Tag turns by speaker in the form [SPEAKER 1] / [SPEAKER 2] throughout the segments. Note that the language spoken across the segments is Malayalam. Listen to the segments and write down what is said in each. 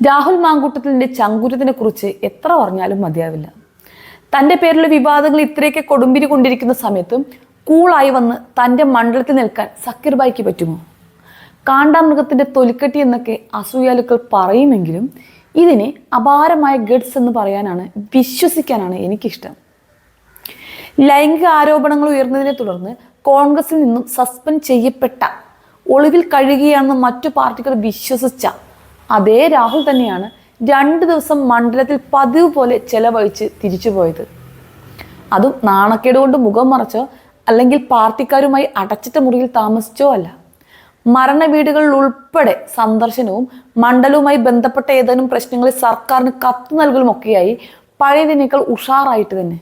[SPEAKER 1] രാഹുൽ മാങ്കൂട്ടത്തിലിന്റെ ചങ്കൂറ്റത്തിനെ കുറിച്ച് എത്ര പറഞ്ഞാലും മതിയാവില്ല. തന്റെ പേരിലുള്ള വിവാദങ്ങൾ ഇത്രയൊക്കെ കൊടുമ്പിരി കൊണ്ടിരിക്കുന്ന സമയത്തും കൂളായി വന്ന് തന്റെ മണ്ഡലത്തിൽ നിൽക്കാൻ സക്കീർ ഭായിക്ക് പറ്റുമോ? കാണ്ടാമൃഗത്തിന്റെ തൊലിക്കട്ടി എന്നൊക്കെ അസൂയാലുക്കൾ പറയുമെങ്കിലും ഇതിനെ അപാരമായ ഗഡ്സ് എന്ന് പറയാനാണ്, വിശ്വസിക്കാനാണ് എനിക്കിഷ്ടം. ലൈംഗിക ആരോപണങ്ങൾ ഉയർന്നതിനെ തുടർന്ന് കോൺഗ്രസിൽ നിന്നും സസ്പെൻഡ് ചെയ്യപ്പെട്ട, ഒളിവിൽ കഴിയുകയാണെന്ന് മറ്റു പാർട്ടികൾ വിശ്വസിച്ച അതേ രാഹുൽ തന്നെയാണ് 2 ദിവസം മണ്ഡലത്തിൽ പതിവ് പോലെ ചെലവഴിച്ച് തിരിച്ചുപോയത്. അതും നാണക്കേട് കൊണ്ട് മുഖം മറച്ചോ അല്ലെങ്കിൽ പാർട്ടിക്കാരുമായി അടച്ചിട്ട മുറിയിൽ താമസിച്ചോ അല്ല. മരണ വീടുകളിൽ ഉൾപ്പെടെ സന്ദർശനവും മണ്ഡലവുമായി ബന്ധപ്പെട്ട ഏതാനും പ്രശ്നങ്ങളിൽ സർക്കാരിന് കത്ത് നൽകലുമൊക്കെയായി പഴയതിനേക്കാൾ ഉഷാറായിട്ട് തന്നെ.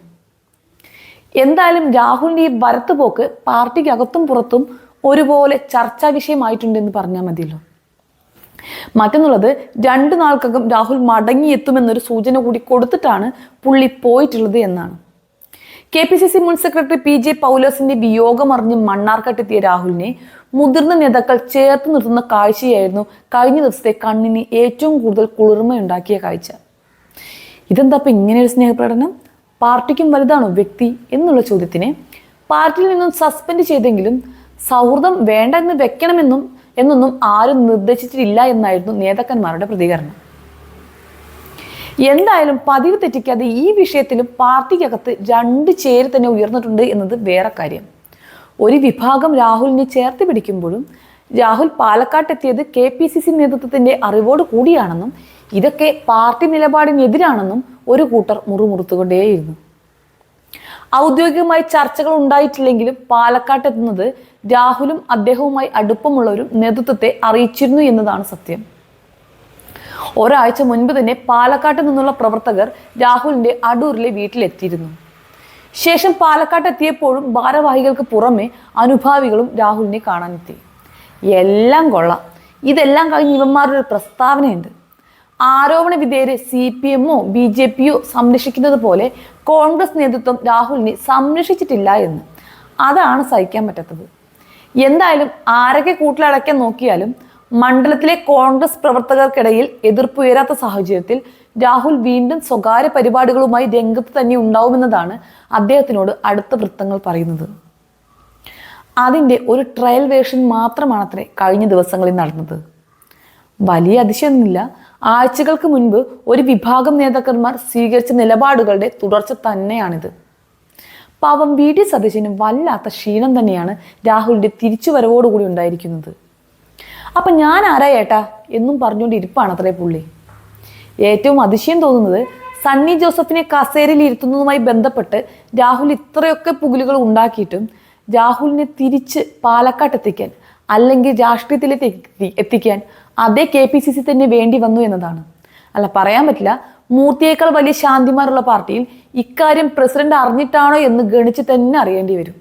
[SPEAKER 1] എന്തായാലും രാഹുലിന്റെ ഈ വരത്തുപോക്ക് പാർട്ടിക്കകത്തും പുറത്തും ഒരുപോലെ ചർച്ചാ വിഷയമായിട്ടുണ്ടെന്ന് പറഞ്ഞാൽ മതിയല്ലോ. മറ്റൊന്നുള്ളത്, 2 നാൾക്കകം രാഹുൽ മടങ്ങിയെത്തുമെന്നൊരു സൂചന കൂടി കൊടുത്തിട്ടാണ് പുള്ളി പോയിട്ടുള്ളത് എന്നാണ്. KPCC മുൻ സെക്രട്ടറി PJ പൗലോസിന്റെ വിയോഗം അറിഞ്ഞ് മണ്ണാർക്കാട്ടെത്തിയ രാഹുലിനെ മുതിർന്ന നേതാക്കൾ ചേർത്ത് നിർത്തുന്ന കാഴ്ചയായിരുന്നു കഴിഞ്ഞ ദിവസത്തെ കണ്ണിന് ഏറ്റവും കൂടുതൽ കുളിർമയുണ്ടാക്കിയ കാഴ്ച. ഇതെന്താ ഇപ്പം ഇങ്ങനെയൊരു സ്നേഹപ്രകടനം? പാർട്ടിക്കും വലുതാണോ വ്യക്തി എന്നുള്ള ചോദ്യത്തിനെ പാർട്ടിയിൽ നിന്നും സസ്പെൻഡ് ചെയ്തെങ്കിലും സൗഹൃദം വേണ്ട എന്ന് എന്നൊന്നും ആരും നിർദ്ദേശിച്ചിട്ടില്ല എന്നായിരുന്നു നേതാക്കന്മാരുടെ പ്രതികരണം. എന്തായാലും പതിവ് തെറ്റിക്കാതെ ഈ വിഷയത്തിലും പാർട്ടിക്കകത്ത് 2 ചേരി തന്നെ ഉയർന്നിട്ടുണ്ട് എന്നത് വേറെ കാര്യം. ഒരു വിഭാഗം രാഹുലിനെ ചേർത്ത് പിടിക്കുമ്പോഴും രാഹുൽ പാലക്കാട്ടെത്തിയത് KPCC നേതൃത്വത്തിന്റെ അറിവോട് കൂടിയാണെന്നും ഇതൊക്കെ പാർട്ടി നിലപാടിനെതിരാണെന്നും ഒരു കൂട്ടർ മുറുമുറുത്തുകൊണ്ടേയിരുന്നു. ഔദ്യോഗികമായി ചർച്ചകൾ ഉണ്ടായിട്ടില്ലെങ്കിലും പാലക്കാട്ടെത്തുന്നത് രാഹുലും അദ്ദേഹവുമായി അടുപ്പമുള്ളവരും നേതൃത്വത്തെ അറിയിച്ചിരുന്നു എന്നതാണ് സത്യം. ഒരാഴ്ച മുൻപ് തന്നെ പാലക്കാട്ട് നിന്നുള്ള പ്രവർത്തകർ രാഹുലിന്റെ അടൂരിലെ വീട്ടിലെത്തിയിരുന്നു. ശേഷം പാലക്കാട്ടെത്തിയപ്പോഴും ഭാരവാഹികൾക്ക് പുറമെ അനുഭാവികളും രാഹുലിനെ കാണാനെത്തി. എല്ലാം കൊള്ളാം. ഇതെല്ലാം കഴിഞ്ഞ് ഇവന്മാരുടെ ഒരു പ്രസ്താവനയുണ്ട്. ആരോപണ വിധേയരെ CPM-ഓ BJP-യോ സംരക്ഷിക്കുന്നത് പോലെ കോൺഗ്രസ് നേതൃത്വം രാഹുലിനെ സംരക്ഷിച്ചിട്ടില്ല എന്ന്. അതാണ് സഹിക്കാൻ പറ്റാത്തത്. എന്തായാലും ആരൊക്കെ കൂട്ടിലടയ്ക്കാൻ നോക്കിയാലും മണ്ഡലത്തിലെ കോൺഗ്രസ് പ്രവർത്തകർക്കിടയിൽ എതിർപ്പുയരാത്ത സാഹചര്യത്തിൽ രാഹുൽ വീണ്ടും സ്വകാര്യ പരിപാടികളുമായി രംഗത്ത് തന്നെ ഉണ്ടാവുമെന്നതാണ് അദ്ദേഹത്തിനോട് അടുത്ത വൃത്തങ്ങൾ പറയുന്നത്. അതിൻ്റെ ഒരു ട്രയൽ വേർഷൻ മാത്രമാണത്രേ കഴിഞ്ഞ ദിവസങ്ങളിൽ നടന്നത്. വലിയ അതിശയമൊന്നുമില്ല. ആഴ്ചകൾക്ക് മുൻപ് ഒരു വിഭാഗം നേതാക്കന്മാർ സ്വീകരിച്ച നിലപാടുകളുടെ തുടർച്ച തന്നെയാണിത്. പാവം VD സതീശന് വല്ലാത്ത ക്ഷീണം തന്നെയാണ് രാഹുലിന്റെ തിരിച്ചുവരവോടുകൂടി ഉണ്ടായിരിക്കുന്നത്. അപ്പം ഞാൻ ആരാ ഏട്ടാ എന്നും പറഞ്ഞുകൊണ്ട് ഇരിപ്പാണ് അത്രേ പുള്ളി. ഏറ്റവും അതിശയം തോന്നുന്നത്, സണ്ണി ജോസഫിനെ കസേരയിൽ ഇരുത്തുന്നതുമായി ബന്ധപ്പെട്ട് രാഹുൽ ഇത്രയൊക്കെ പുകിലുകൾ ഉണ്ടാക്കിയിട്ടും രാഹുലിനെ തിരിച്ച് പാലക്കാട്ടെത്തിക്കാൻ അല്ലെങ്കിൽ രാഷ്ട്രീയത്തിലേക്ക് എത്തിക്കാൻ അതേ KPCC തന്നെ വേണ്ടി വന്നു എന്നതാണ്. അല്ല, പറയാൻ പറ്റില്ല. മൂർത്തിയേക്കാൾ വലിയ ശാന്തിമാരുള്ള പാർട്ടിയിൽ ഇക്കാര്യം പ്രസിഡന്റ് അറിഞ്ഞിട്ടാണോ എന്ന് ഗണിച്ച് തന്നെ അറിയേണ്ടി വരും.